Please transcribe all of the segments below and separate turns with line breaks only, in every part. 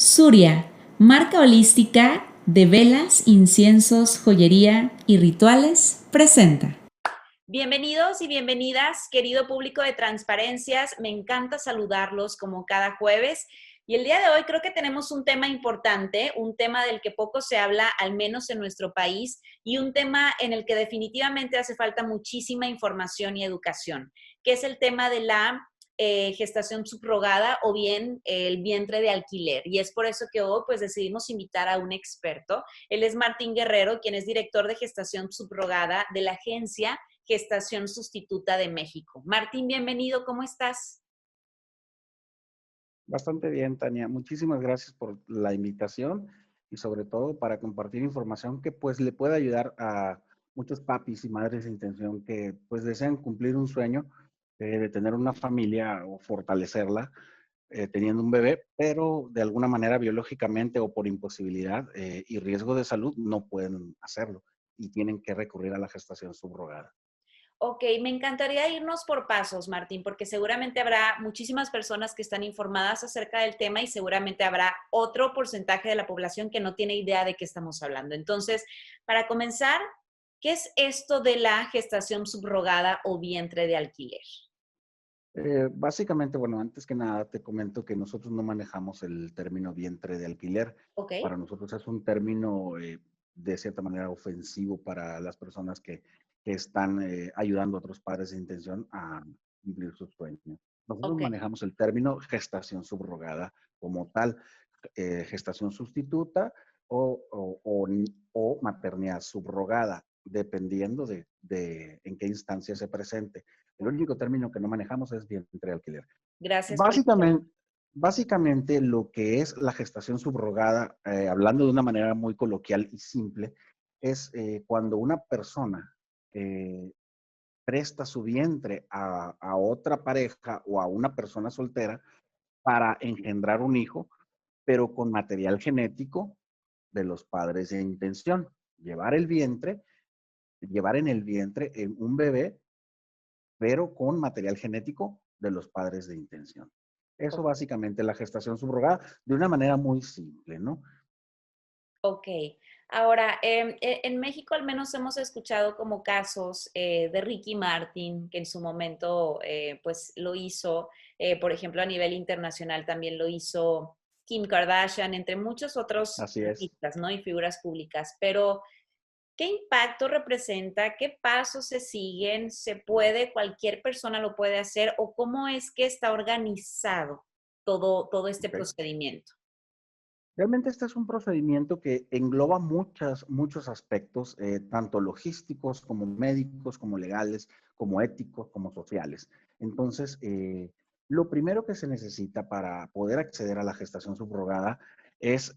Surya, marca holística de velas, inciensos, joyería y rituales, presenta. Bienvenidos y bienvenidas, querido público de Transparencias. Me encanta saludarlos como cada jueves. Y el día de hoy creo que tenemos un tema importante, un tema del que poco se habla, al menos en nuestro país, y un tema en el que definitivamente hace falta muchísima información y educación, que es el tema de la gestación subrogada o bien el vientre de alquiler. Y es por eso que hoy pues decidimos invitar a un experto. Él es Martín Guerrero, quien es director de gestación subrogada de la agencia Gestación Sustituta de México. Martín, bienvenido, ¿cómo estás?
Bastante bien, Tania. Muchísimas gracias por la invitación y sobre todo para compartir información que pues le pueda ayudar a muchos papis y madres de intención que pues desean cumplir un sueño de tener una familia o fortalecerla teniendo un bebé, pero de alguna manera biológicamente o por imposibilidad y riesgo de salud no pueden hacerlo y tienen que recurrir a la gestación subrogada.
Ok, me encantaría irnos por pasos, Martín, porque seguramente habrá muchísimas personas que están informadas acerca del tema y seguramente habrá otro porcentaje de la población que no tiene idea de qué estamos hablando. Entonces, para comenzar, ¿qué es esto de la gestación subrogada o vientre de alquiler?
Básicamente, bueno, antes que nada te comento que nosotros no manejamos el término vientre de alquiler.
Ok,
Para nosotros es un término de cierta manera ofensivo para las personas que están ayudando a otros padres de intención a cumplir sus sueños. Nosotros
ok.
manejamos el término gestación subrogada como tal, gestación sustituta o maternidad subrogada, dependiendo de en qué instancia se presente. El único término que no manejamos es vientre de alquiler.
Gracias por la aclaración.
Básicamente, básicamente lo que es la gestación subrogada, hablando de una manera muy coloquial y simple, es cuando una persona eh, presta su vientre a otra pareja o a una persona soltera para engendrar un hijo, pero con material genético de los padres de intención. Llevar el vientre, llevar en el vientre un bebé pero con material genético de los padres de intención. Eso básicamente la gestación subrogada de una manera muy simple, ¿no?
Ok, ahora en México al menos hemos escuchado como casos de Ricky Martin, que en su momento pues lo hizo, por ejemplo a nivel internacional también lo hizo Kim Kardashian, entre muchos otros
Así es.
artistas, ¿no? Y figuras públicas, pero ¿qué impacto representa? ¿Qué pasos se siguen? ¿Se puede, cualquier persona lo puede hacer? ¿O cómo es que está organizado todo este
Okay.
procedimiento?
Realmente este es un procedimiento que engloba muchos aspectos, tanto logísticos como médicos, como legales, como éticos, como sociales. Entonces, lo primero que se necesita para poder acceder a la gestación subrogada es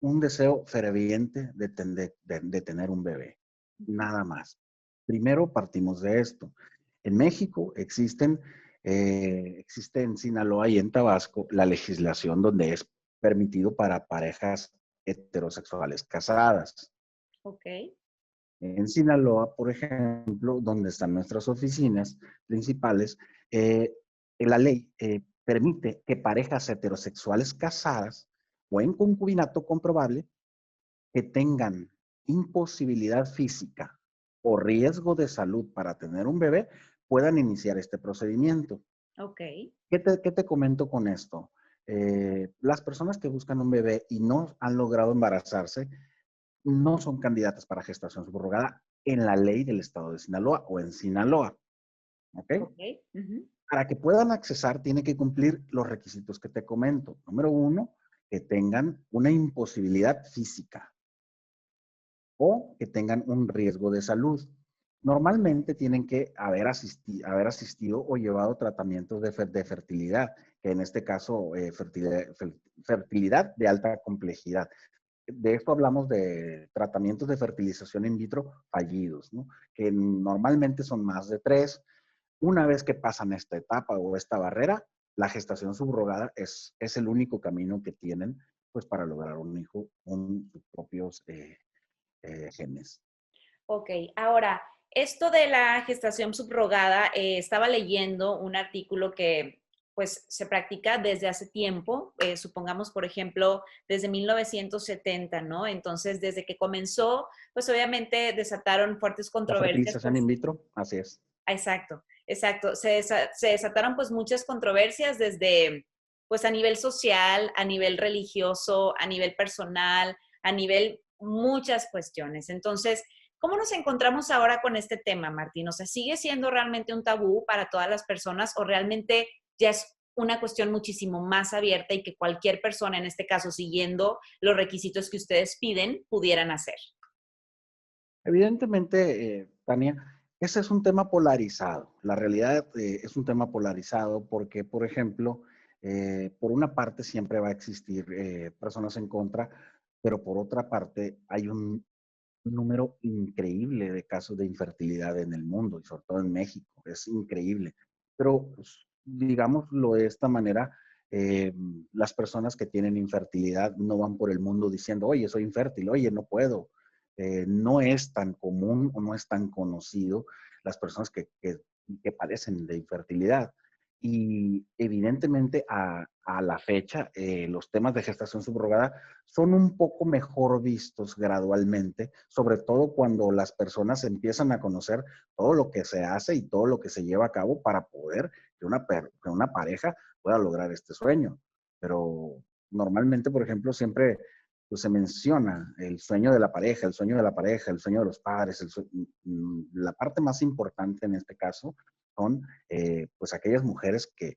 un deseo ferviente de tener un bebé. Nada más. Primero partimos de esto. En México existe en Sinaloa y en Tabasco la legislación donde es permitido para parejas heterosexuales casadas.
Ok,
En Sinaloa, por ejemplo, donde están nuestras oficinas principales, la ley permite que parejas heterosexuales casadas o en concubinato comprobable que tengan imposibilidad física o riesgo de salud para tener un bebé puedan iniciar este procedimiento.
ok.
¿Qué te comento con esto? Las personas que buscan un bebé y no han logrado embarazarse no son candidatas para gestación subrogada en la ley del estado de Sinaloa o en Sinaloa. ¿Ok?
Ok. Ujú.
Para que puedan accesar, tiene que cumplir los requisitos que te comento. Número uno, que tengan una imposibilidad física o que tengan un riesgo de salud. Normalmente tienen que haber asistido o llevado tratamientos de fertilidad, que en este caso fertilidad de alta complejidad. De esto hablamos de tratamientos de fertilización in vitro fallidos, ¿no? Que normalmente son más de 3. Una vez que pasan esta etapa o esta barrera, la gestación subrogada es el único camino que tienen pues, para lograr un hijo con sus propios genes.
Ok, ahora, esto de la gestación subrogada, estaba leyendo un artículo que pues se practica desde hace tiempo, supongamos, por ejemplo, desde 1970, ¿no? Entonces, desde que comenzó, pues obviamente desataron fuertes
La
controversias,
fertilización in
pues,
vitro, así es.
exacto, exacto. Se desataron pues muchas controversias desde, pues a nivel social, a nivel religioso, a nivel personal, a nivel muchas cuestiones. Entonces, ¿cómo nos encontramos ahora con este tema, Martín? O sea, ¿sigue siendo realmente un tabú para todas las personas o realmente ya es una cuestión muchísimo más abierta y que cualquier persona, en este caso, siguiendo los requisitos que ustedes piden, pudieran hacer?
Evidentemente, Tania, ese es un tema polarizado. La realidad es un tema polarizado porque, por ejemplo, por una parte siempre va a existir personas en contra, pero por otra parte hay un número increíble de casos de infertilidad en el mundo y sobre todo en México. Es increíble. Pero, pues, digámoslo de esta manera, eh, las personas que tienen infertilidad no van por el mundo diciendo, oye, soy infértil, oye, no puedo. No es tan común o no es tan conocido las personas que padecen de infertilidad. Y evidentemente a la fecha, los temas de gestación subrogada son un poco mejor vistos gradualmente, sobre todo cuando las personas empiezan a conocer todo lo que se hace y todo lo que se lleva a cabo para poder que una pareja pueda lograr este sueño. Pero normalmente, por ejemplo, siempre pues, se menciona el sueño de la pareja, el sueño de la pareja, el sueño de los padres. La parte más importante en este caso son pues aquellas mujeres que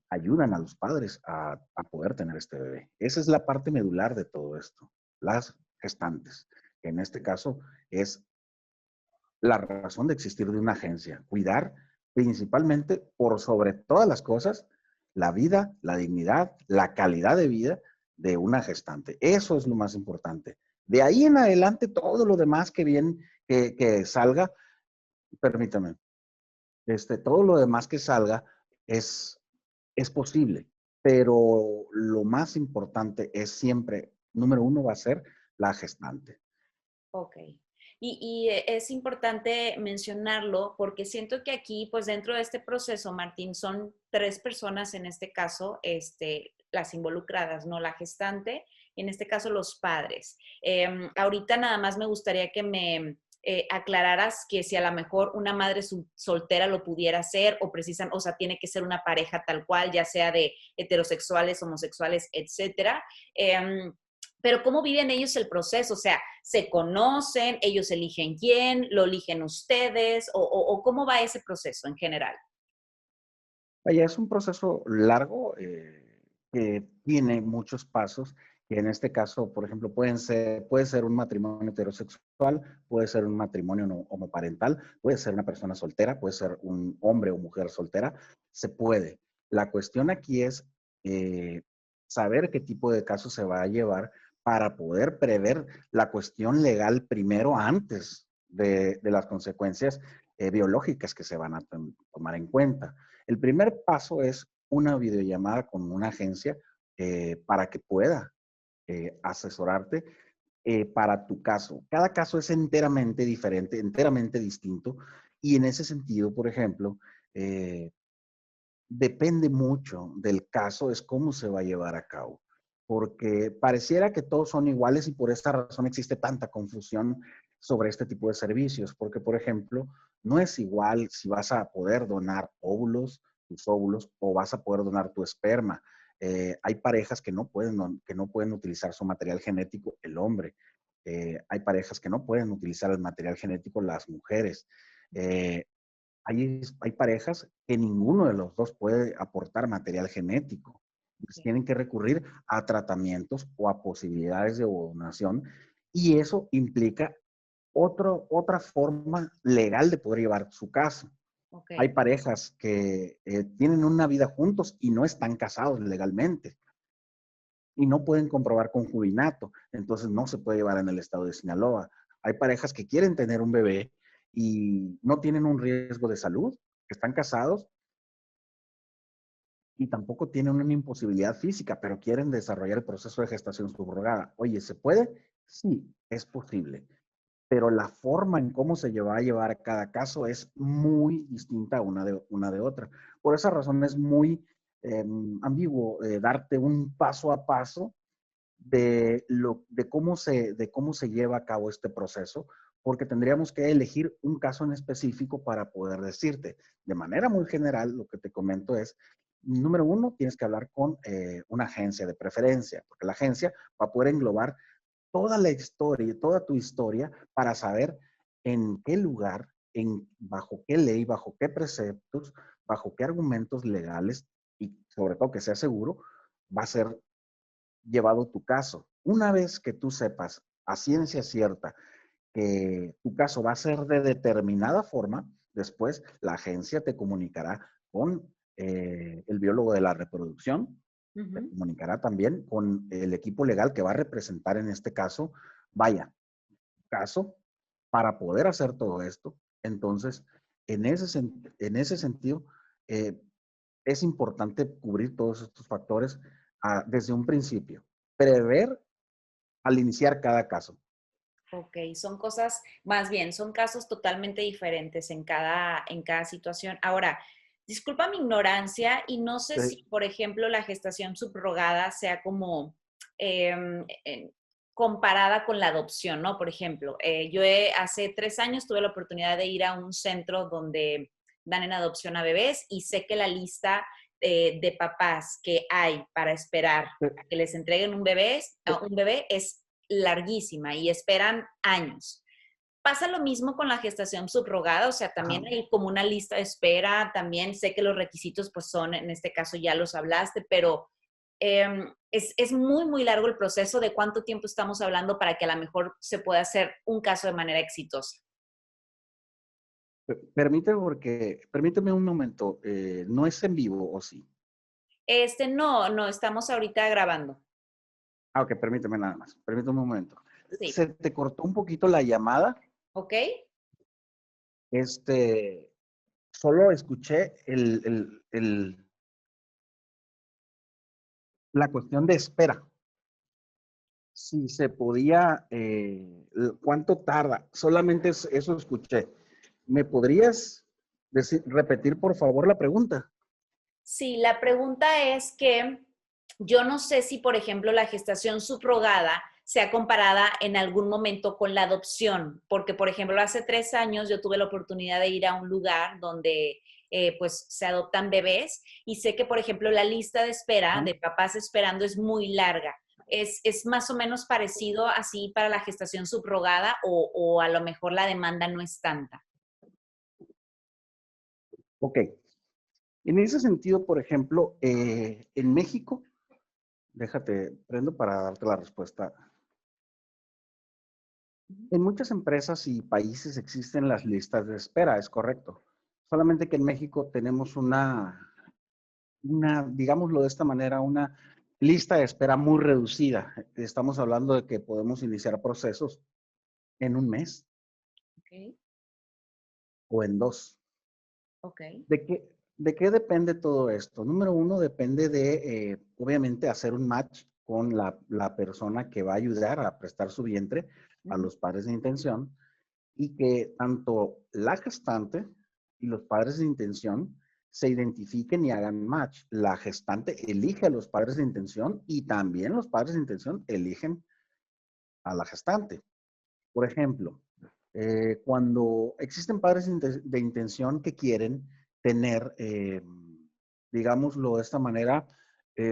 ayudan a los padres a poder tener este bebé. Esa es la parte medular de todo esto, las gestantes, que en este caso es la razón de existir de una agencia, cuidar principalmente por sobre todas las cosas la vida, la dignidad, la calidad de vida de una gestante. Eso es lo más importante. De ahí en adelante, todo lo demás que bien que salga, permítame, todo lo demás que salga es, es posible, pero lo más importante es siempre, número uno va a ser la gestante.
Ok. Es importante mencionarlo porque siento que aquí, pues dentro de este proceso, Martín, son tres personas en este caso, las involucradas, ¿no? La gestante y en este caso los padres. Ahorita nada más me gustaría que me aclararas que si a lo mejor una madre soltera lo pudiera hacer o precisan, o sea, tiene que ser una pareja tal cual, ya sea de heterosexuales, homosexuales, etcétera. Pero ¿cómo viven ellos el proceso? O sea, ¿se conocen? ¿Ellos eligen quién? ¿Lo eligen ustedes? ¿O cómo va ese proceso en general?
Vaya, es un proceso largo que tiene muchos pasos, que en este caso, por ejemplo, puede ser un matrimonio heterosexual, puede ser un matrimonio homoparental, puede ser una persona soltera, puede ser un hombre o mujer soltera, se puede. La cuestión aquí es eh, saber qué tipo de caso se va a llevar para poder prever la cuestión legal primero antes de las consecuencias biológicas que se van a tomar en cuenta. El primer paso es una videollamada con una agencia para que pueda asesorarte para tu caso. Cada caso es enteramente diferente, enteramente distinto y en ese sentido, por ejemplo, eh, depende mucho del caso, es cómo se va a llevar a cabo. Porque pareciera que todos son iguales y por esta razón existe tanta confusión sobre este tipo de servicios. Porque, por ejemplo, no es igual si vas a poder donar óvulos, tus óvulos, o vas a poder donar tu esperma. Hay parejas que no pueden utilizar su material genético, el hombre. Hay parejas que no pueden utilizar el material genético, las mujeres. Eh, hay parejas que ninguno de los dos puede aportar material genético. Pues tienen que recurrir a tratamientos o a posibilidades de donación y eso implica otra forma legal de poder llevar su caso.
Ok,
Hay parejas que tienen una vida juntos y no están casados legalmente y no pueden comprobar concubinato, entonces no se puede llevar en el estado de Sinaloa. Hay parejas que quieren tener un bebé y no tienen un riesgo de salud, están casados y tampoco tienen una imposibilidad física, pero quieren desarrollar el proceso de gestación subrogada. Oye, ¿se puede? Sí, es posible, pero la forma en cómo se va a llevar cada caso es muy distinta una de otra. Por esa razón es muy ambiguo darte un paso a paso de cómo se lleva a cabo este proceso, porque tendríamos que elegir un caso en específico para poder decirte. De manera muy general, lo que te comento es, número uno, tienes que hablar con una agencia de preferencia, porque la agencia va a poder englobar toda la historia, toda tu historia, para saber en qué lugar, bajo qué ley, bajo qué preceptos, bajo qué argumentos legales y sobre todo que sea seguro, va a ser llevado tu caso. Una vez que tú sepas a ciencia cierta que tu caso va a ser de determinada forma, después la agencia te comunicará con el biólogo de la reproducción, te comunicará también con el equipo legal que va a representar en este caso, vaya, caso, para poder hacer todo esto. Entonces, en ese sentido, eh, es importante cubrir todos estos factores desde un principio. Prever al iniciar cada caso.
Ok, son cosas, más bien, son casos totalmente diferentes en cada situación. Ahora, disculpa mi ignorancia y no sé si, por ejemplo, la gestación subrogada sea como comparada con la adopción, ¿no? Por ejemplo, hace 3 años tuve la oportunidad de ir a un centro donde dan en adopción a bebés y sé que la lista de papás que hay para esperar a que les entreguen un bebé es larguísima y esperan años. Pasa lo mismo con la gestación subrogada, o sea, también hay como una lista de espera, también sé que los requisitos pues son, en este caso ya los hablaste, pero es muy, muy largo el proceso de cuánto tiempo estamos hablando para que a lo mejor se pueda hacer un caso de manera exitosa.
Permíteme un momento, ¿no es en vivo o sí?
No, estamos ahorita grabando.
Ok, permíteme nada más, permíteme un momento.
Sí.
Se te cortó un poquito la llamada.
¿Ok?
Solo escuché la cuestión de espera. Si se podía, ¿cuánto tarda? Solamente eso escuché. ¿Me podrías repetir, por favor, la pregunta?
Sí, la pregunta es que yo no sé si, por ejemplo, la gestación subrogada sea comparada en algún momento con la adopción, porque, por ejemplo, hace 3 años yo tuve la oportunidad de ir a un lugar donde pues se adoptan bebés y sé que, por ejemplo, la lista de espera de papás esperando es muy larga. ¿Es más o menos parecido así para la gestación subrogada o a lo mejor la demanda no es tanta?
Ok. En ese sentido, por ejemplo, en México, déjate, prendo para darte la respuesta. En muchas empresas y países existen las listas de espera, es correcto. Solamente que en México tenemos digámoslo de esta manera, una lista de espera muy reducida. Estamos hablando de que podemos iniciar procesos en un mes
Ok,
o en dos.
ok.
¿De qué depende todo esto? Número uno, depende de, obviamente, hacer un match con la persona que va a ayudar a prestar su vientre a los padres de intención y que tanto la gestante y los padres de intención se identifiquen y hagan match. La gestante elige a los padres de intención y también los padres de intención eligen a la gestante. Por ejemplo, cuando existen padres de intención que quieren tener, digámoslo de esta manera,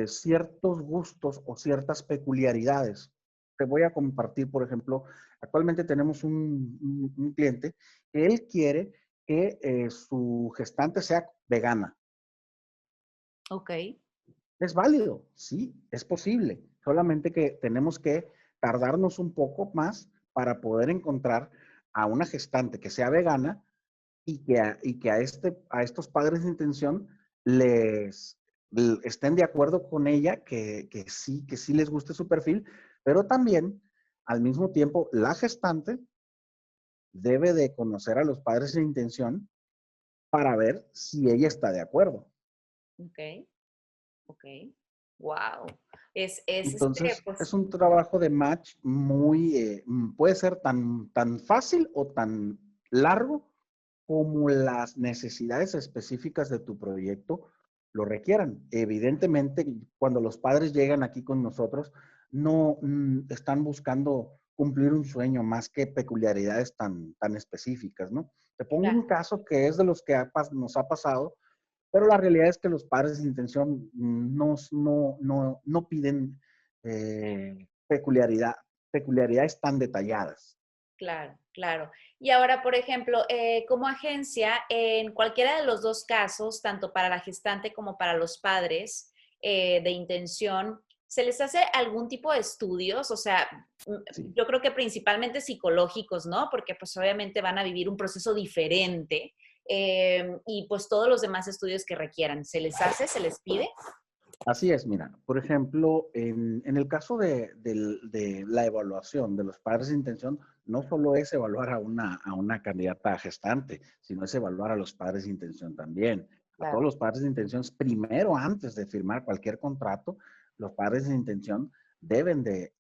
ciertos gustos o ciertas peculiaridades. Te voy a compartir, por ejemplo, actualmente tenemos un cliente que él quiere que su gestante sea vegana.
Ok.
Es válido, sí, es posible. Solamente que tenemos que tardarnos un poco más para poder encontrar a una gestante que sea vegana y que a estos padres de intención estén de acuerdo con ella, que sí les guste su perfil, pero también, al mismo tiempo, la gestante debe de conocer a los padres de intención para ver si ella está de acuerdo.
Ok. Ok. Wow.
Entonces,
Pues,
es un trabajo de match puede ser tan fácil o tan largo como las necesidades específicas de tu proyecto lo requieran. Evidentemente, cuando los padres llegan aquí con nosotros, no están buscando cumplir un sueño más que peculiaridades tan específicas, ¿no? Te pongo un
Claro,
caso que es de los que nos ha pasado, pero la realidad es que los padres de intención no piden peculiaridades tan detalladas.
claro, claro. Y ahora, por ejemplo, como agencia, en cualquiera de los dos casos, tanto para la gestante como para los padres de intención, ¿se les hace algún tipo de estudios? O sea,
Sí.
yo creo que principalmente psicológicos, ¿no? Porque pues obviamente van a vivir un proceso diferente y pues todos los demás estudios que requieran, ¿se les hace? ¿Se les pide?
Así es, mira, por ejemplo, en el caso de la evaluación de los padres de intención, no solo es evaluar a una candidata gestante, sino es evaluar a los padres de intención también. A todos
Claro.
los padres de intención, primero, antes de firmar cualquier contrato, los padres de intención deben de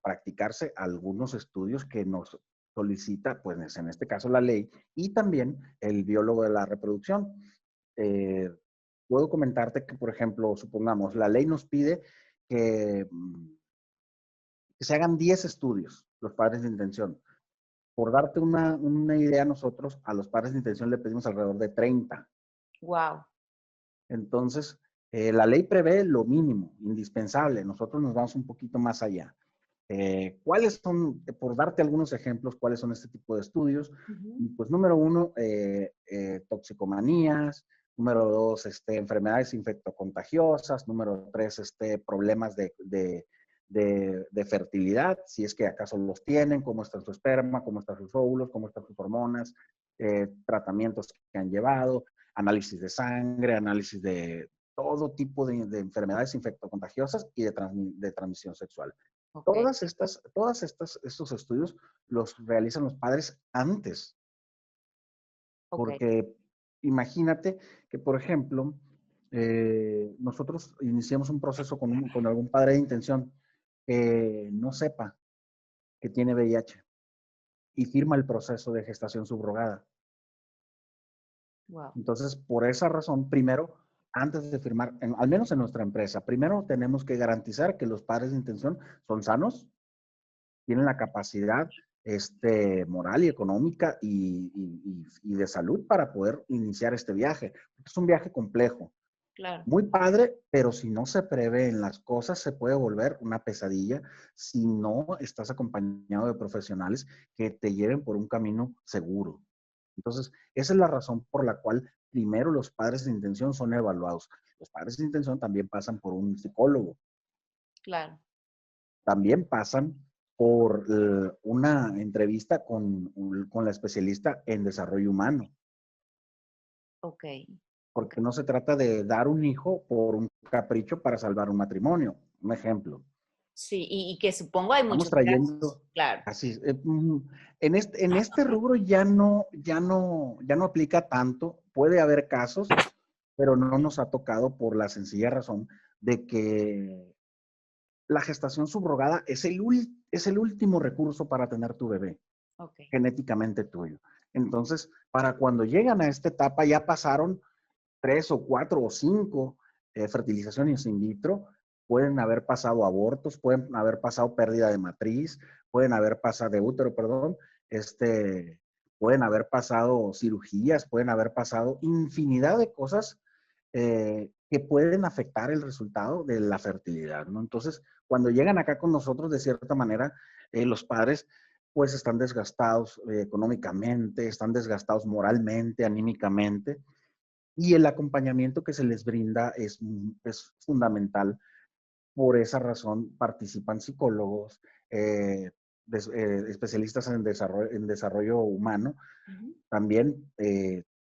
practicarse algunos estudios que nos solicita, pues en este caso la ley, y también el biólogo de la reproducción. Eh, Puedo comentarte que, por ejemplo, supongamos, la ley nos pide que, que se hagan 10 estudios, los padres de intención. Por darte una idea, nosotros a los padres de intención le pedimos alrededor de 30.
Wow.
Entonces, la ley prevé lo mínimo, indispensable. Nosotros nos vamos un poquito más allá. ¿Cuáles son, por darte algunos ejemplos, cuáles son este tipo de estudios? Pues número uno, toxicomanías. Número dos, enfermedades infectocontagiosas. Número tres, problemas de fertilidad, si es que acaso los tienen, cómo está su esperma, cómo están sus óvulos, cómo están sus hormonas, tratamientos que han llevado, análisis de sangre, análisis de todo tipo de enfermedades infectocontagiosas y de transmisión sexual.
Ok,
Estos estudios los realizan los padres antes,
ok.
porque imagínate que, por ejemplo, nosotros iniciamos un proceso con algún padre de intención que no sepa que tiene VIH y firma el proceso de gestación subrogada.
Wow.
Entonces, por esa razón, primero, antes de firmar, al menos en nuestra empresa, primero tenemos que garantizar que los padres de intención son sanos, tienen la capacidad moral y económica y de salud para poder iniciar este viaje. Es un viaje complejo,
Claro.
muy padre, pero si no se prevén las cosas, se puede volver una pesadilla si no estás acompañado de profesionales que te lleven por un camino seguro. Entonces, esa es la razón por la cual primero los padres de intención son evaluados. Los padres de intención también pasan por un psicólogo,
Claro.
también pasan por una entrevista con la especialista en desarrollo humano,
Ok. Ok.
porque no se trata de dar un hijo por un capricho para salvar un matrimonio. Un ejemplo.
Sí, y que supongo hay
Estamos
muchos casos.
trayendo,
Claro.
así, en este rubro ya no aplica tanto. Puede haber casos, pero no nos ha tocado por la sencilla razón de que la gestación subrogada es el último recurso para tener tu bebé
Ok.
genéticamente tuyo. Entonces, para cuando llegan a esta etapa ya pasaron 3 o 4 o 5 fertilizaciones in vitro, pueden haber pasado abortos, pueden haber pasado pérdida de matriz, pueden haber pasado de útero, perdón, pueden haber pasado cirugías, pueden haber pasado infinidad de cosas que pueden afectar el resultado de la fertilidad, ¿no? Entonces, cuando llegan acá con nosotros, de cierta manera, los padres pues están desgastados económicamente, están desgastados moralmente, anímicamente, y el acompañamiento que se les brinda es fundamental. Por esa razón participan psicólogos, especialistas en desarrollo humano.
Ujú.
También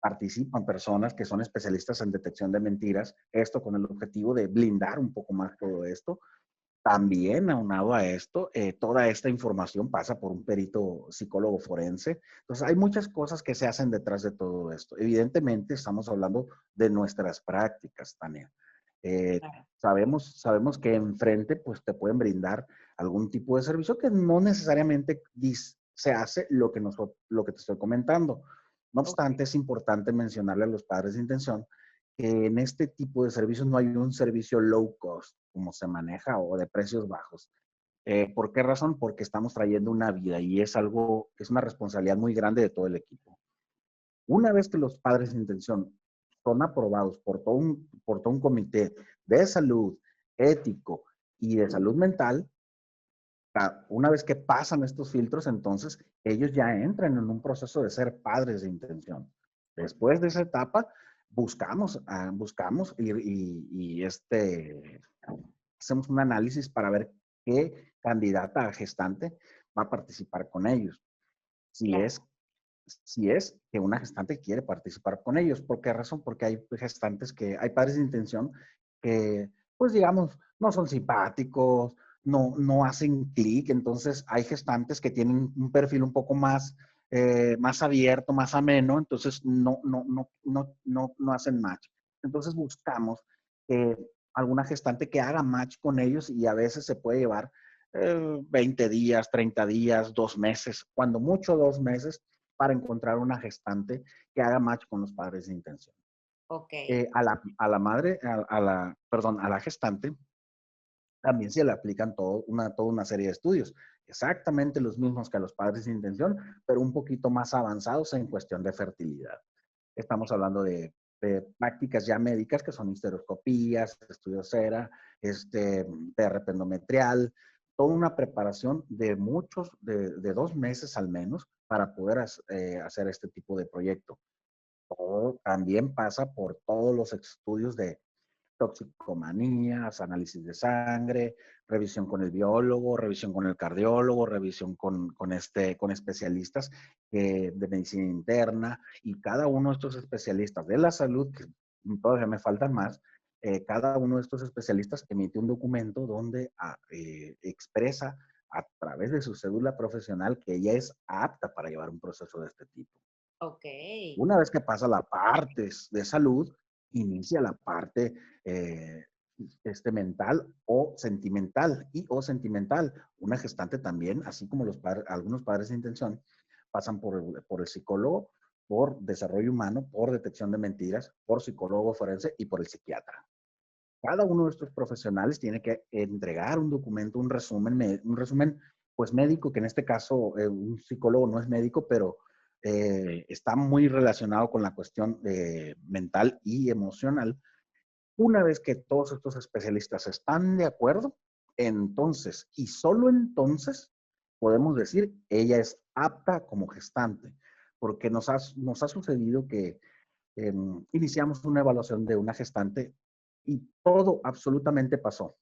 participan personas que son especialistas en detección de mentiras, esto con el objetivo de blindar un poco más todo esto. También, aunado a esto, toda esta información pasa por un perito psicólogo forense. Entonces, hay muchas cosas que se hacen detrás de todo esto. Evidentemente, estamos hablando de nuestras prácticas, Tania.
Claro.
Sabemos que enfrente, pues, te pueden brindar algún tipo de servicio que no necesariamente se hace lo que te estoy comentando. No
Ok.
obstante, es importante mencionarle a los padres de intención que en este tipo de servicios no hay un servicio low cost, como se maneja, o de precios bajos. ¿Por qué razón? Porque estamos trayendo una vida y es algo, es una responsabilidad muy grande de todo el equipo. Una vez que los padres de intención son aprobados por todo un comité de salud, ético y de salud mental, una vez que pasan estos filtros, entonces ellos ya entran en un proceso de ser padres de intención. Después de esa etapa, buscamos hacemos un análisis para ver qué candidata a gestante va a participar con ellos. Si
Claro.
es, si es que una gestante quiere participar con ellos. ¿Por qué razón? Porque hay padres de intención que, pues digamos, no son simpáticos, no hacen clic. Entonces, hay gestantes que tienen un perfil un poco más abierto, más ameno, entonces no hacen match. Entonces, buscamos eh, alguna gestante que haga match con ellos y a veces se puede llevar 20 días, 30 días, 2 meses, cuando mucho 2 meses, para encontrar una gestante que haga match con los padres de intención.
Ok.
A la gestante, también se le aplican toda una serie de estudios, exactamente los mismos que a los padres de intención, pero un poquito más avanzados en cuestión de fertilidad. Estamos hablando de prácticas ya médicas que son histeroscopías, estudios cera, PRP endometrial, toda una preparación de 2 meses al menos para poder hacer este tipo de proyecto. Todo también pasa por todos los estudios de toxicomanías, análisis de sangre, revisión con el biólogo, revisión con el cardiólogo, revisión con especialistas de medicina interna, y cada uno de estos especialistas de la salud, que todavía me faltan más, cada uno de estos especialistas emite un documento donde expresa a través de su cédula profesional que ella es apta para llevar un proceso de este tipo.
Ok.
Una vez que pasa la parte de salud, inicia la parte eh, mental o sentimental Una gestante también, así como algunos padres de intención, pasan por el psicólogo, por desarrollo humano, por detección de mentiras, por psicólogo forense y por el psiquiatra. Cada uno de estos profesionales tiene que entregar un documento, un resumen pues médico, que en este caso un psicólogo no es médico, pero está muy relacionado con la cuestión mental y emocional. Una vez que todos estos especialistas están de acuerdo, entonces, y solo entonces, podemos decir, ella es apta como gestante, porque nos ha sucedido que iniciamos una evaluación de una gestante y todo absolutamente pasó,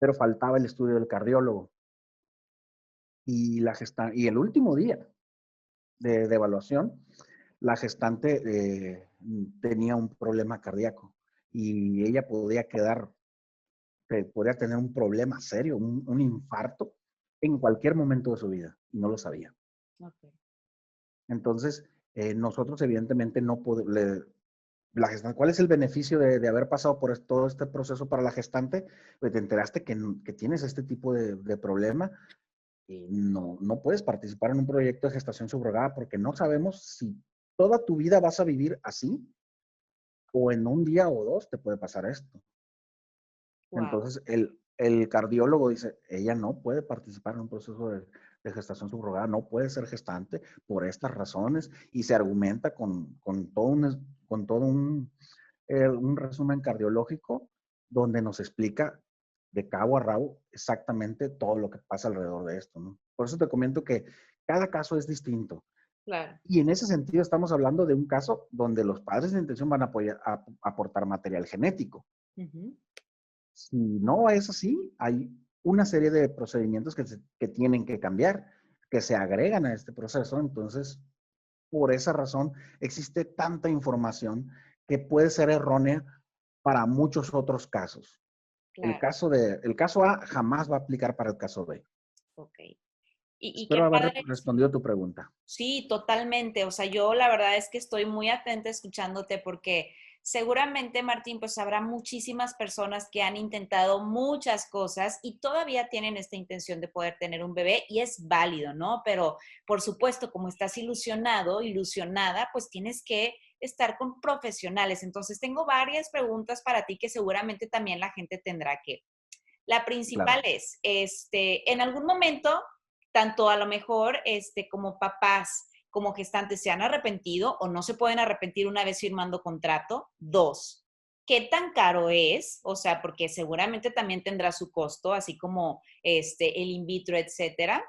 pero faltaba el estudio del cardiólogo y el último día de evaluación, la gestante tenía un problema cardíaco y ella podría tener un problema serio, un infarto en cualquier momento de su vida y no lo sabía.
Ok.
Entonces, nosotros evidentemente no podemos, ¿cuál es el beneficio de haber pasado por todo este proceso para la gestante? Pues te enteraste que tienes este tipo de problema y no puedes participar en un proyecto de gestación subrogada porque no sabemos si toda tu vida vas a vivir así o en un día o dos te puede pasar esto.
Wow.
Entonces, el cardiólogo dice, ella no puede participar en un proceso de gestación subrogada, no puede ser gestante por estas razones, y se argumenta con todo un resumen cardiológico donde nos explica de cabo a rabo exactamente todo lo que pasa alrededor de esto, ¿no? Por eso te comento que cada caso es distinto.
Claro.
Y en ese sentido estamos hablando de un caso donde los padres de intención van a aportar material genético.
Ujú.
Si no es así, hay una serie de procedimientos que tienen que cambiar, que se agregan a este proceso. Entonces, por esa razón, existe tanta información que puede ser errónea para muchos otros casos.
Claro.
El caso A jamás va a aplicar para el caso B.
Ok. Y
Espero
qué
haber
padre.
respondido a tu pregunta.
Sí, totalmente. O sea, yo la verdad es que estoy muy atenta escuchándote porque seguramente, Martín, pues habrá muchísimas personas que han intentado muchas cosas y todavía tienen esta intención de poder tener un bebé y es válido, ¿no? Pero por supuesto, como estás ilusionado, ilusionada, pues tienes que estar con profesionales. Entonces, tengo varias preguntas para ti que seguramente también la gente tendrá que. La principal
Claro.
es, en algún momento, tanto a lo mejor como papás como gestantes se han arrepentido o no se pueden arrepentir una vez firmando contrato. Dos, ¿qué tan caro es? O sea, porque seguramente también tendrá su costo, así como el in vitro, etcétera.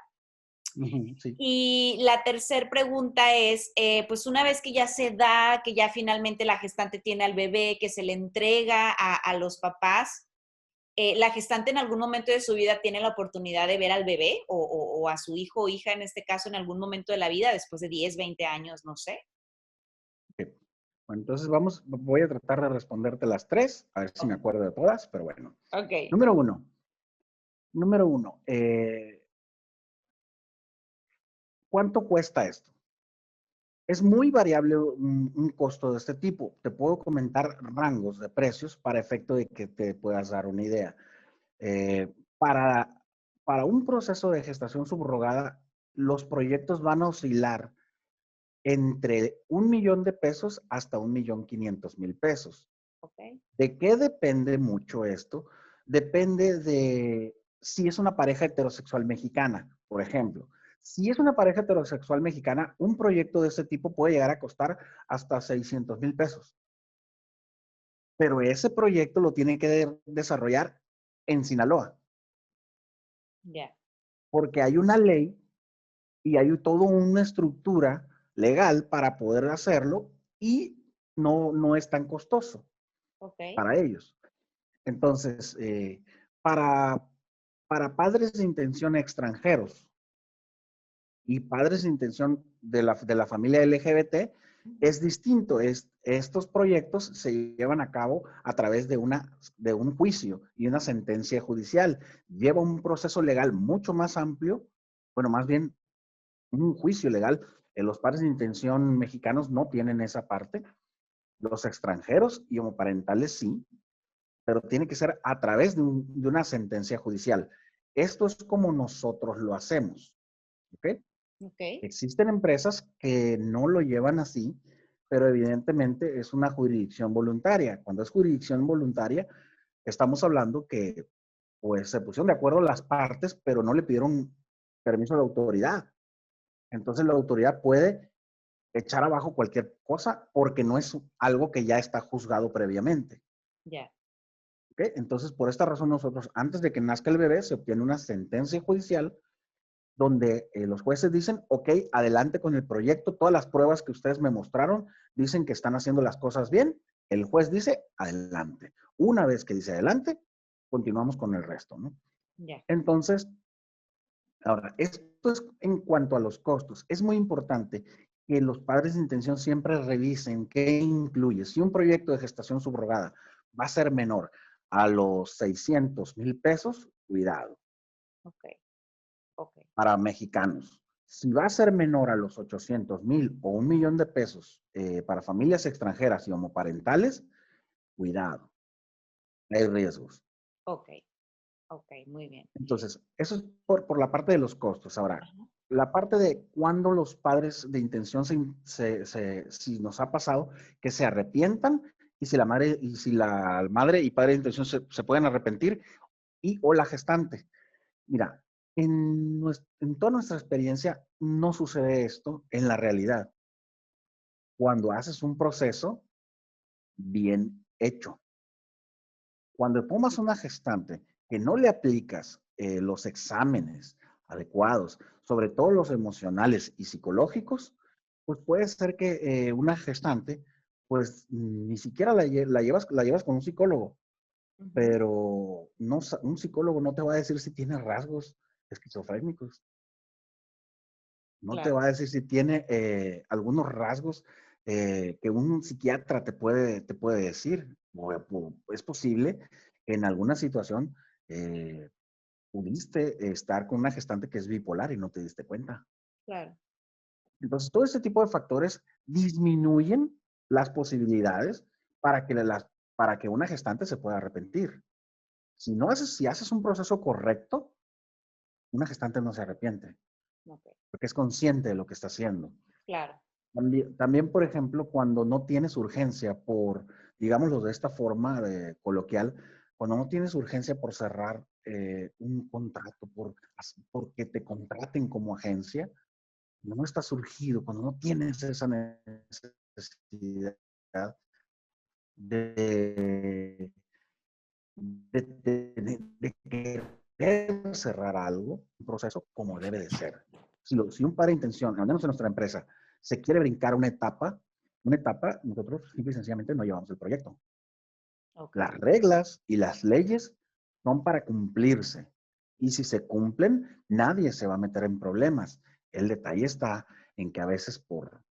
Ujú, sí.
Y la tercera pregunta es, pues una vez que ya se da, que ya finalmente la gestante tiene al bebé, que se le entrega a los papás, la gestante en algún momento de su vida tiene la oportunidad de ver al bebé o a su hijo o hija, en este caso, en algún momento de la vida, después de 10, 20 años, no sé.
Ok. Bueno, entonces voy a tratar de responderte las tres, a ver si me acuerdo de todas, pero bueno.
Ok.
Número uno. Número uno, ¿cuánto cuesta esto? Es muy variable un costo de este tipo. Te puedo comentar rangos de precios para efecto de que te puedas dar una idea. Eh, para, para un proceso de gestación subrogada, los proyectos van a oscilar entre 1 millón de pesos hasta 1.500.000 pesos.
Ok.
¿De qué depende mucho esto? Depende de si es una pareja heterosexual mexicana, por ejemplo. Si es una pareja heterosexual mexicana, un proyecto de ese tipo puede llegar a costar hasta 600.000 pesos. Pero ese proyecto lo tiene que desarrollar en Sinaloa,
Ya.
porque hay una ley y hay toda una estructura legal para poder hacerlo y no es tan costoso
Ok.
para ellos. Entonces, para, para padres de intención extranjeros y padres de intención de la familia LGBT, es distinto. Estos proyectos se llevan a cabo a través de un juicio y una sentencia judicial. Lleva un proceso legal mucho más amplio, bueno, más bien un juicio legal. Los padres de intención mexicanos no tienen esa parte. Los extranjeros y homoparentales sí, pero tiene que ser a través de una sentencia judicial. Esto es como nosotros lo hacemos. ¿Ok?
Ok.
Existen empresas que no lo llevan así, pero evidentemente es una jurisdicción voluntaria. Cuando es jurisdicción voluntaria, estamos hablando que pues se pusieron de acuerdo las partes, pero no le pidieron permiso a la autoridad. Entonces la autoridad puede echar abajo cualquier cosa porque no es algo que ya está juzgado previamente.
Ya.
¿Ok? Entonces, por esta razón nosotros, antes de que nazca el bebé, se obtiene una sentencia judicial donde los jueces dicen, ok, adelante con el proyecto, todas las pruebas que ustedes me mostraron dicen que están haciendo las cosas bien, el juez dice, adelante. Una vez que dice adelante, continuamos con el resto, ¿no?
Ya.
Entonces, ahora, esto es en cuanto a los costos. Es muy importante que los padres de intención siempre revisen qué incluye. Si un proyecto de gestación subrogada va a ser menor a los 600.000 pesos, cuidado,
Ok. Ok.
para mexicanos. Si va a ser menor a los 800.000 o 1 millón de pesos para familias extranjeras y homoparentales, cuidado, hay riesgos.
Ok. Ok. Muy bien.
Entonces, eso es por la parte de los costos. Ahora,
Ajá.
la parte de cuando los padres de intención si nos ha pasado que se arrepientan y si la madre y padre de intención se pueden arrepentir y o la gestante. Mira, en toda nuestra experiencia no sucede esto en la realidad. Cuando haces un proceso bien hecho, cuando tomas una gestante que no le aplicas los exámenes adecuados, sobre todo los emocionales y psicológicos, pues puede ser que una gestante, pues ni siquiera la llevas con un psicólogo,
Ujú.
pero no, un psicólogo no te va a decir si tiene rasgos esquizofrénicos. No te
Claro.
va a decir si tiene algunos rasgos que un psiquiatra te puede decir. Es posible que en alguna situación eh, pudiste estar con una gestante que es bipolar y no te diste cuenta.
Claro.
Entonces, todo este tipo de factores disminuyen las posibilidades, para que, para que una gestante se pueda arrepentir. Si haces un proceso correcto, una gestante no se arrepiente,
Ok,
porque es consciente de lo que está haciendo.
claro.
También, por ejemplo, cuando no tienes urgencia por, digámoslo de esta forma coloquial, cuando no tienes urgencia por cerrar un contrato, porque te contraten como agencia, cuando no está surgido, cuando no tienes esa necesidad de, de querer cerrar algo, un proceso como debe de ser. Si un padre de intención, al menos en nuestra empresa, se quiere brincar una etapa, nosotros simple y sencillamente no llevamos el proyecto.
Ok,
Las reglas y las leyes son para cumplirse. Y si se cumplen, nadie se va a meter en problemas. El detalle está en que a veces por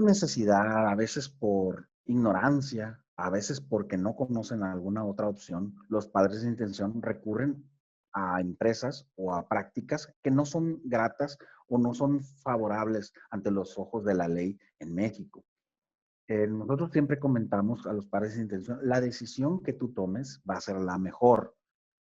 necesidad, a veces por ignorancia, a veces porque no conocen alguna otra opción, los padres de intención recurren a empresas o a prácticas que no son gratas o no son favorables ante los ojos de la ley en México. Nosotros siempre comentamos a los padres de intención, la decisión que tú tomes va a ser la mejor,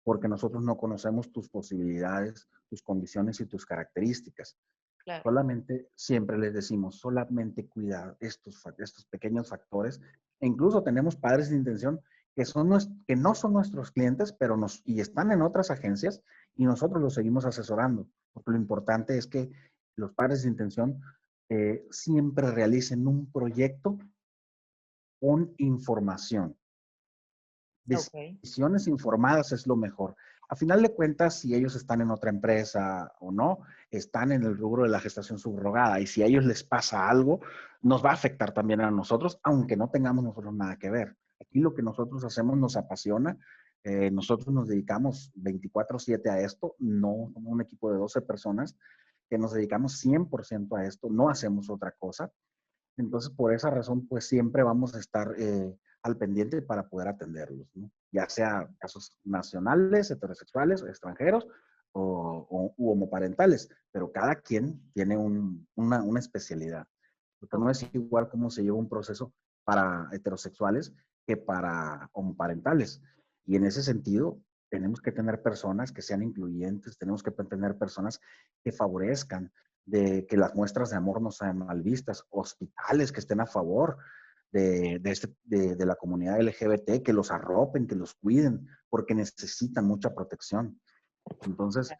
porque nosotros no conocemos tus posibilidades, tus condiciones y tus características.
claro.
Solamente, siempre les decimos, solamente cuidar estos pequeños factores. E incluso tenemos padres de intención que no son nuestros clientes, pero y están en otras agencias y nosotros los seguimos asesorando. Porque lo importante es que los padres de intención siempre realicen un proyecto con información.
Ok,
Decisiones informadas es lo mejor. A final de cuentas, si ellos están en otra empresa o no, están en el rubro de la gestación subrogada y si a ellos les pasa algo, nos va a afectar también a nosotros, aunque no tengamos nosotros nada que ver. Aquí lo que nosotros hacemos nos apasiona. Nosotros nos dedicamos 24/7 a esto, no somos un equipo de 12 personas que nos dedicamos 100% a esto, no hacemos otra cosa. Entonces, por esa razón, pues siempre vamos a estar al pendiente para poder atenderlos, ¿no? Ya sea casos nacionales, heterosexuales, extranjeros u homoparentales, pero cada quien tiene una especialidad. Porque no es
ok.
igual cómo se lleva un proceso para heterosexuales que para homoparentales. Y en ese sentido, tenemos que tener personas que sean incluyentes, tenemos que tener personas que favorezcan de que las muestras de amor no sean mal vistas, hospitales que estén a favor de la comunidad LGBT, que los arropen, que los cuiden, porque necesitan mucha protección. Entonces,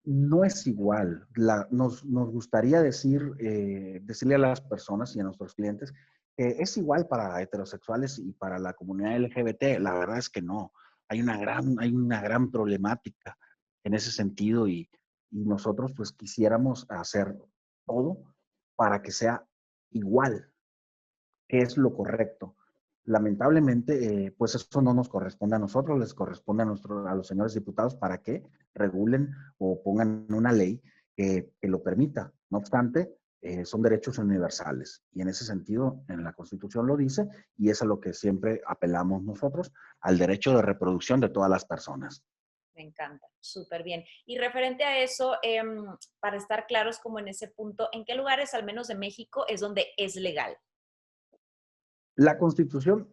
no es igual. Nos gustaría decirle a las personas y a nuestros clientes que es igual para heterosexuales y para la comunidad LGBT. La verdad es que no. Hay una gran problemática en ese sentido y nosotros pues quisiéramos hacer todo para que sea igual, que es lo correcto. Lamentablemente, pues eso no nos corresponde a nosotros, les corresponde a los señores diputados para que regulen o pongan una ley que lo permita. No obstante, son derechos universales y en ese sentido, en la Constitución lo dice y es a lo que siempre apelamos nosotros, al derecho de reproducción de todas las personas.
Me encanta, súper bien. Y referente a eso, para estar claros como en ese punto, ¿en qué lugares, al menos de México, es donde es legal?
La Constitución,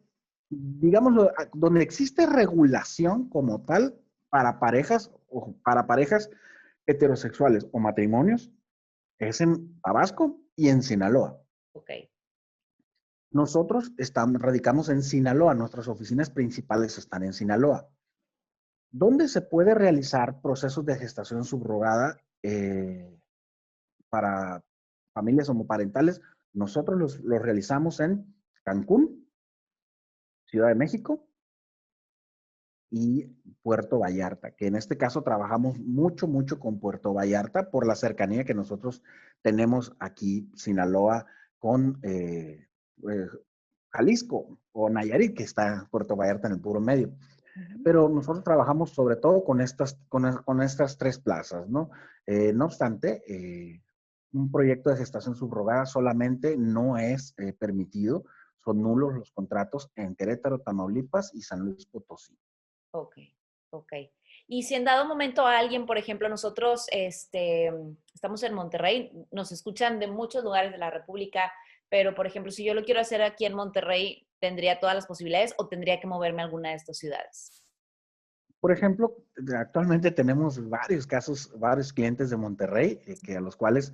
digámoslo, donde existe regulación como tal para parejas heterosexuales o matrimonios, es en Tabasco y en Sinaloa.
Ok,
Nosotros radicamos en Sinaloa, nuestras oficinas principales están en Sinaloa. ¿Dónde se puede realizar procesos de gestación subrogada para familias homoparentales? Nosotros los realizamos en Cancún, Ciudad de México y Puerto Vallarta, que en este caso trabajamos mucho con Puerto Vallarta por la cercanía que nosotros tenemos aquí, Sinaloa, con eh, Jalisco o Nayarit, que está Puerto Vallarta en el puro medio.
ujú,
Pero nosotros trabajamos sobre todo con estas tres plazas, ¿no? No obstante, un proyecto de gestación subrogada solamente no es permitido, son nulos los contratos en Querétaro, Tamaulipas y San Luis Potosí.
ok, ok. Y si en dado momento a alguien, por ejemplo, nosotros estamos en Monterrey, nos escuchan de muchos lugares de la República, pero por ejemplo, si yo lo quiero hacer aquí en Monterrey, ¿tendría todas las posibilidades o tendría que moverme a alguna de estas ciudades?
Por ejemplo, actualmente tenemos varios casos, varios clientes de Monterrey, que a los cuales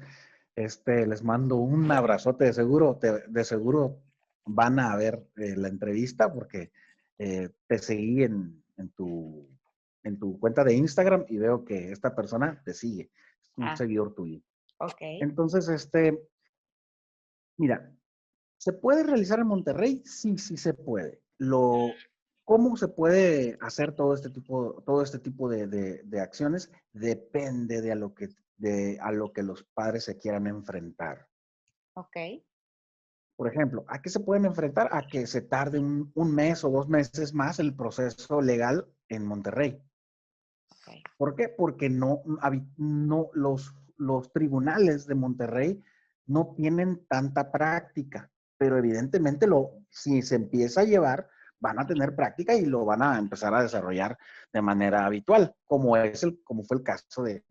les mando un abrazote, de seguro van a ver la entrevista porque te seguí en tu cuenta de Instagram y veo que esta persona te sigue, es un
Ah,
seguidor tuyo.
ok.
Entonces, mira, ¿se puede realizar en Monterrey? Sí, sí se puede. ¿Cómo se puede hacer todo este tipo de acciones? Depende a lo que los padres se quieran enfrentar.
Ok,
Por ejemplo, ¿a qué se pueden enfrentar? A que se tarde un mes o 2 meses más el proceso legal en Monterrey.
ok.
¿Por qué? Porque los tribunales de Monterrey no tienen tanta práctica, pero evidentemente si se empieza a llevar, van a tener práctica y lo van a empezar a desarrollar de manera habitual, como fue el caso de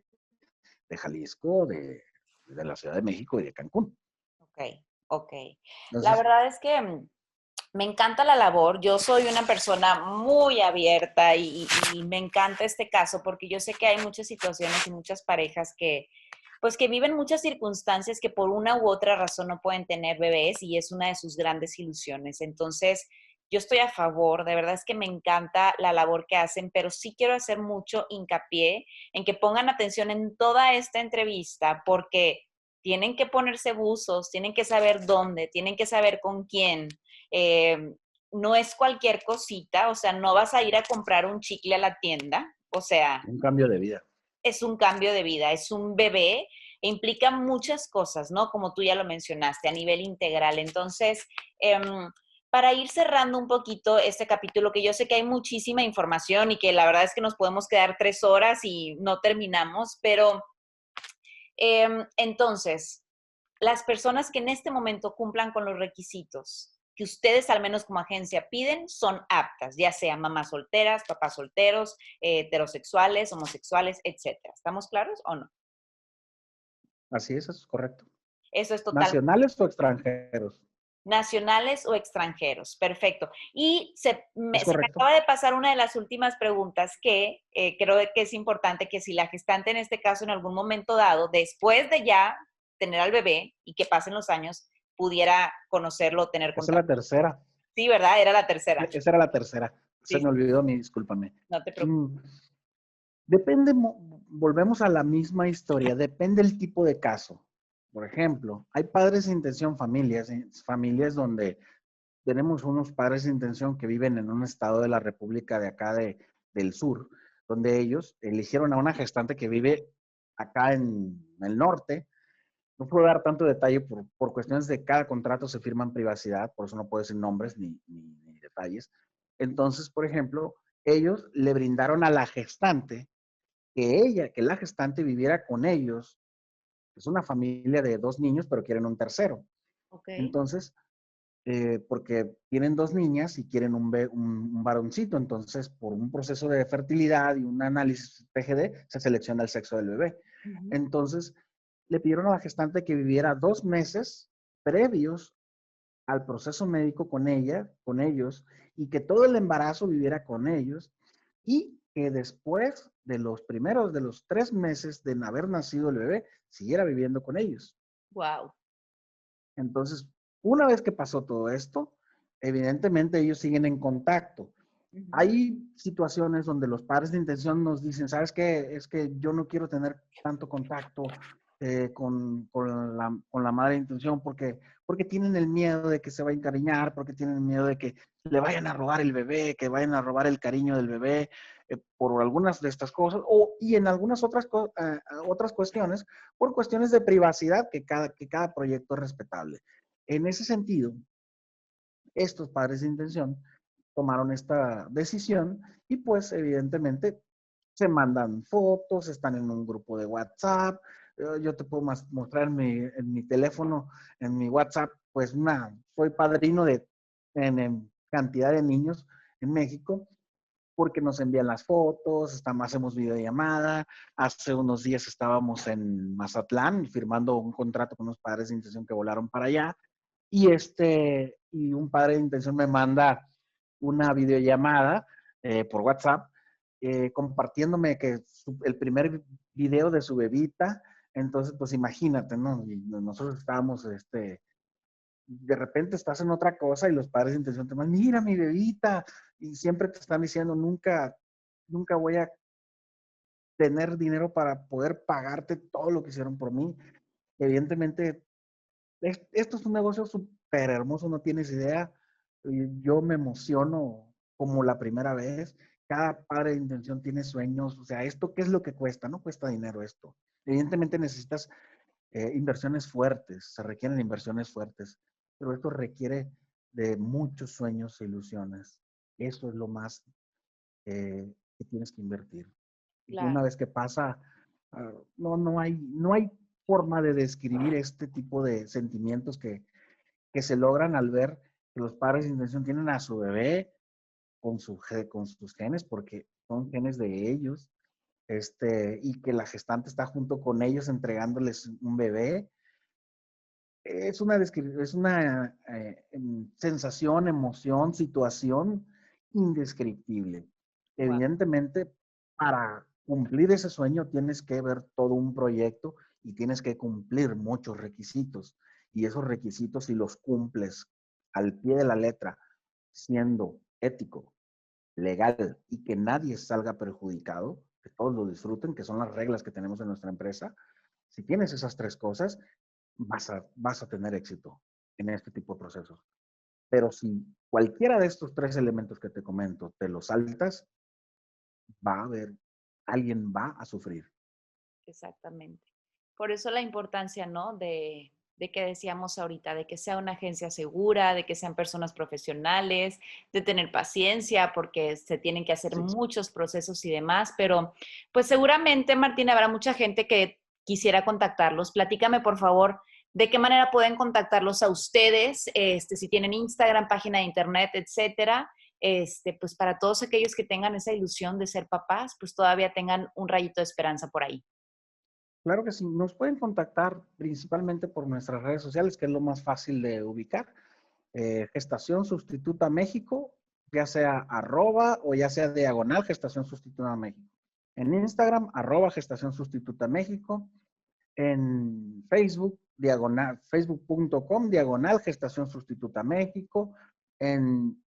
Jalisco, de la Ciudad de México y de Cancún.
Ok, ok. La
Entonces,
verdad es que me encanta la labor. Yo soy una persona muy abierta y me encanta este caso porque yo sé que hay muchas situaciones y muchas parejas que, pues, que viven muchas circunstancias que por una u otra razón no pueden tener bebés y es una de sus grandes ilusiones. Entonces, yo estoy a favor, de verdad es que me encanta la labor que hacen, pero sí quiero hacer mucho hincapié en que pongan atención en toda esta entrevista porque tienen que ponerse buzos, tienen que saber dónde, tienen que saber con quién. Eh, no es cualquier cosita, o sea, no vas a ir a comprar un chicle a la tienda, o sea,
un cambio de vida.
es un cambio de vida, es un bebé e implica muchas cosas, ¿no? Como tú ya lo mencionaste, a nivel integral. Entonces, para ir cerrando un poquito este capítulo, que yo sé que hay muchísima información y que la verdad es que nos podemos quedar 3 horas y no terminamos, pero entonces, las personas que en este momento cumplan con los requisitos que ustedes, al menos como agencia, piden, son aptas, ya sean mamás solteras, papás solteros, heterosexuales, homosexuales, etcétera. ¿Estamos claros o no?
Así es, eso es correcto.
Eso es total.
¿Nacionales o extranjeros?
Nacionales o extranjeros, perfecto. Y
Es
se me
correcto.
acaba de pasar una de las últimas preguntas que creo que es importante que si la gestante en este caso en algún momento dado, después de ya tener al bebé y que pasen los años, pudiera conocerlo o tener
Esa es la
contacto.
tercera.
Sí, ¿verdad? Era la tercera.
Esa era la tercera. Se
Sí,
me olvidó mi, discúlpame.
no te preocupes.
Mm, volvemos a la misma historia, depende el tipo de caso. Por ejemplo, hay padres de intención, familias donde tenemos unos padres de intención que viven en un estado de la República de acá del sur, donde ellos eligieron a una gestante que vive acá en el norte. No puedo dar tanto detalle por cuestiones de cada contrato se firma en privacidad, por eso no puedo decir nombres ni detalles. Entonces, por ejemplo, ellos le brindaron a la gestante que la gestante viviera con ellos. Es una familia de 2 niños, pero quieren un tercero.
Ok.
Entonces, porque tienen 2 niñas y quieren un varoncito. Entonces, por un proceso de fertilidad y un análisis PGD, se selecciona el sexo del bebé.
Ujú.
Entonces, le pidieron a la gestante que viviera 2 meses previos al proceso médico con ellos, y que todo el embarazo viviera con ellos, y que después de los 3 meses de haber nacido el bebé, siguiera viviendo con ellos.
Wow.
Entonces, una vez que pasó todo esto, evidentemente ellos siguen en contacto.
Ujú.
Hay situaciones donde los padres de intención nos dicen, ¿sabes qué? Es que yo no quiero tener tanto contacto con la madre de intención porque tienen el miedo de que se va a encariñar, porque tienen el miedo de que le vayan a robar el bebé, que vayan a robar el cariño del bebé, por algunas de estas cosas, y en algunas otras cuestiones, por cuestiones de privacidad que cada proyecto es respetable. En ese sentido, estos padres de intención tomaron esta decisión y pues evidentemente se mandan fotos, están en un grupo de WhatsApp. Yo te puedo mostrar en mi teléfono, en mi WhatsApp, pues soy padrino en cantidad de niños en México porque nos envían las fotos, hacemos videollamada. Hace unos días estábamos en Mazatlán firmando un contrato con unos padres de intención que volaron para allá. Y un padre de intención me manda una videollamada por WhatsApp, compartiéndome que el primer video de su bebita. Entonces, pues imagínate, ¿no? Y nosotros estábamos, de repente estás en otra cosa y los padres de intención te mandan, mira mi bebita, y siempre te están diciendo, nunca voy a tener dinero para poder pagarte todo lo que hicieron por mí. Evidentemente, esto es un negocio súper hermoso, no tienes idea. Yo me emociono como la primera vez. Cada padre de intención tiene sueños. O sea, ¿esto qué es lo que cuesta? No cuesta dinero esto. Evidentemente necesitas inversiones fuertes, se requieren inversiones fuertes, pero esto requiere de muchos sueños e ilusiones. Eso es lo más que tienes que invertir. Y que una
Claro,
vez que pasa, no hay forma de describir este tipo de sentimientos que se logran al ver que los padres de intención tienen a su bebé con sus genes, porque son genes de ellos, y que la gestante está junto con ellos entregándoles un bebé. Es una sensación, emoción, situación indescriptible.
wow,
Evidentemente, para cumplir ese sueño tienes que ver todo un proyecto y tienes que cumplir muchos requisitos. Y esos requisitos, si los cumples al pie de la letra, siendo ético, legal y que nadie salga perjudicado, que todos lo disfruten, que son las reglas que tenemos en nuestra empresa, si tienes esas tres cosas, vas a tener éxito en este tipo de procesos. Pero si cualquiera de estos tres elementos que te comento te los saltas, va a haber, alguien va a sufrir.
exactamente. Por eso la importancia, ¿no? De que decíamos ahorita, de que sea una agencia segura, de que sean personas profesionales, de tener paciencia, porque se tienen que hacer
Sí,
muchos procesos y demás, pero pues seguramente, Martín, habrá mucha gente que quisiera contactarlos. Platícame, por favor, de qué manera pueden contactarlos a ustedes, si tienen Instagram, página de internet, etcétera. Pues para todos aquellos que tengan esa ilusión de ser papás, pues todavía tengan un rayito de esperanza por ahí.
claro que sí. Nos pueden contactar principalmente por nuestras redes sociales, que es lo más fácil de ubicar. Gestación Sustituta México, ya sea arroba o ya sea diagonal Gestación Sustituta México. En Instagram, arroba Gestación Sustituta México. En Facebook, facebook.com, diagonal Gestación Sustituta México. En,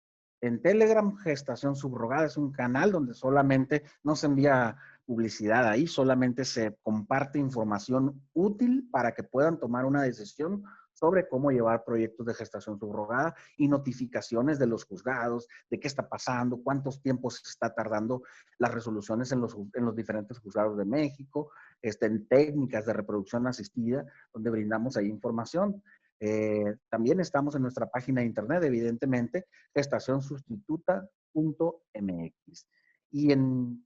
en Telegram, Gestación Subrogada, es un canal donde solamente no se envía publicidad ahí, solamente se comparte información útil para que puedan tomar una decisión sobre cómo llevar proyectos de gestación subrogada y notificaciones de los juzgados, de qué está pasando, cuántos tiempos se está tardando las resoluciones en los diferentes juzgados de México, en técnicas de reproducción asistida, donde brindamos ahí información. También estamos en nuestra página de internet, evidentemente, gestacionsustituta.mx. Y en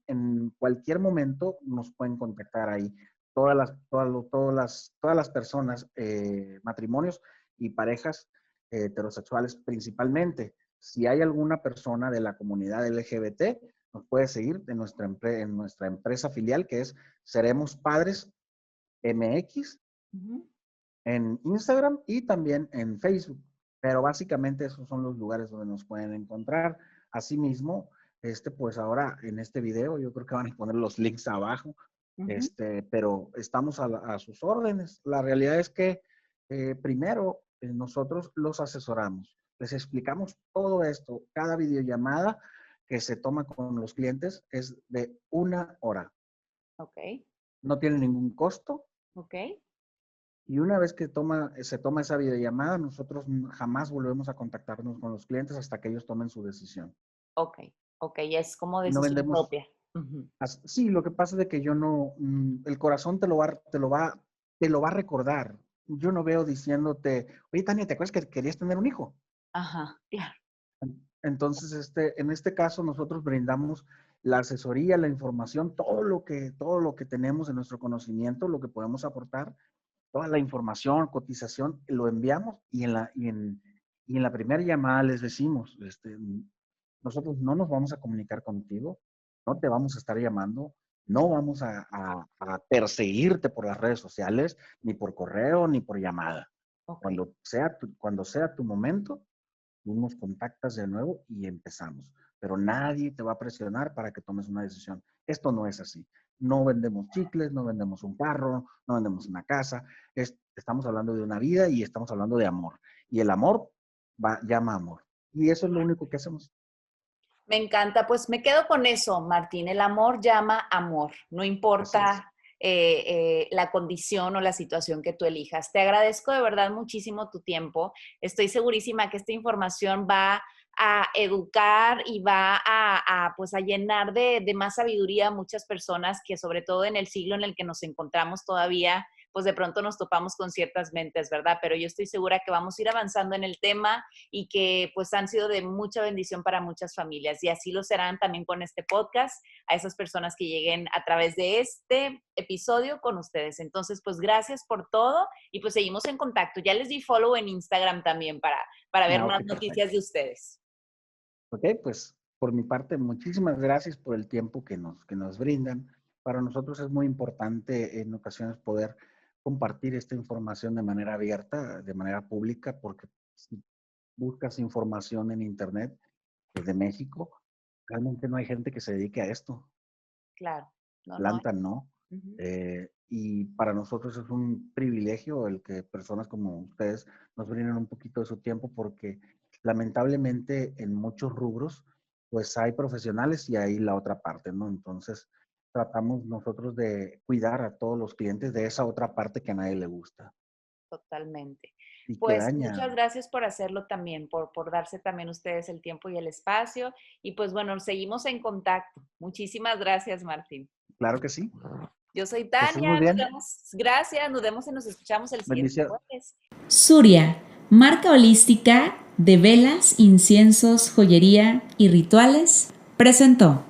cualquier momento nos pueden contactar ahí. Todas las personas, matrimonios y parejas heterosexuales principalmente. Si hay alguna persona de la comunidad LGBT, nos puede seguir en nuestra empresa filial, que es Seremos Padres MX,
Ujú.
en Instagram y también en Facebook. Pero básicamente esos son los lugares donde nos pueden encontrar. Asimismo, pues ahora en este video yo creo que van a poner los links abajo,
Ujú.
pero estamos a sus órdenes. La realidad es que primero nosotros los asesoramos, les explicamos todo esto. Cada videollamada que se toma con los clientes es de 1 hora.
Ok,
No tiene ningún costo.
ok,
Y una vez que se toma esa videollamada, nosotros jamás volvemos a contactarnos con los clientes hasta que ellos tomen su decisión.
ok, ok, ya es como
Y no
decisión
vendemos.
propia. Ujú.
Sí, lo que pasa es de que yo no, el corazón te lo va a recordar. Yo no veo diciéndote, oye, Tania, ¿te acuerdas que querías tener un hijo?
Ajá, claro.
Entonces, en este caso, nosotros brindamos la asesoría, la información, todo lo que tenemos en nuestro conocimiento, lo que podemos aportar, toda la información, cotización, lo enviamos y en la primera llamada les decimos, nosotros no nos vamos a comunicar contigo, no te vamos a estar llamando, no vamos a perseguirte por las redes sociales, ni por correo, ni por llamada.
Ok.
Cuando sea tu momento, tú nos contactas de nuevo y empezamos. Pero nadie te va a presionar para que tomes una decisión. Esto no es así. No vendemos chicles, no vendemos un carro, no vendemos una casa. Estamos hablando de una vida y estamos hablando de amor. Y el amor llama amor. Y eso es lo único que hacemos.
Me encanta, pues me quedo con eso, Martín. El amor llama amor, no
Así es.
importa la condición o la situación que tú elijas. Te agradezco de verdad muchísimo tu tiempo. Estoy segurísima que esta información va a educar y va pues a llenar de más sabiduría a muchas personas que sobre todo en el siglo en el que nos encontramos todavía, pues de pronto nos topamos con ciertas mentes, ¿verdad? Pero yo estoy segura que vamos a ir avanzando en el tema y que pues han sido de mucha bendición para muchas familias y así lo serán también con este podcast a esas personas que lleguen a través de este episodio con ustedes. Entonces, pues gracias por todo y pues seguimos en contacto. Ya les di follow en Instagram también para ver
Ok,
más noticias
perfecto.
de ustedes.
Ok, pues por mi parte, muchísimas gracias por el tiempo que nos brindan. Para nosotros es muy importante en ocasiones poder compartir esta información de manera abierta, de manera pública, porque si buscas información en Internet desde México, realmente no hay gente que se dedique a esto.
Claro, no, no.
Atlanta no.
Uh-huh.
Y para nosotros es un privilegio el que personas como ustedes nos brinden un poquito de su tiempo porque lamentablemente en muchos rubros pues hay profesionales y hay la otra parte, ¿no? Entonces tratamos nosotros de cuidar a todos los clientes de esa otra parte que a nadie le gusta
Totalmente.
y que
Pues
daña.
muchas gracias por hacerlo también, por darse también ustedes el tiempo y el espacio. Y pues bueno, seguimos en contacto. Muchísimas gracias, Martín.
Claro que sí.
Yo soy
Que estés muy
Tania, nos
bien.
vemos, gracias, nos vemos y nos escuchamos el siguiente
Bendición.
jueves.
Surya, marca holística de velas, inciensos, joyería y rituales, presentó.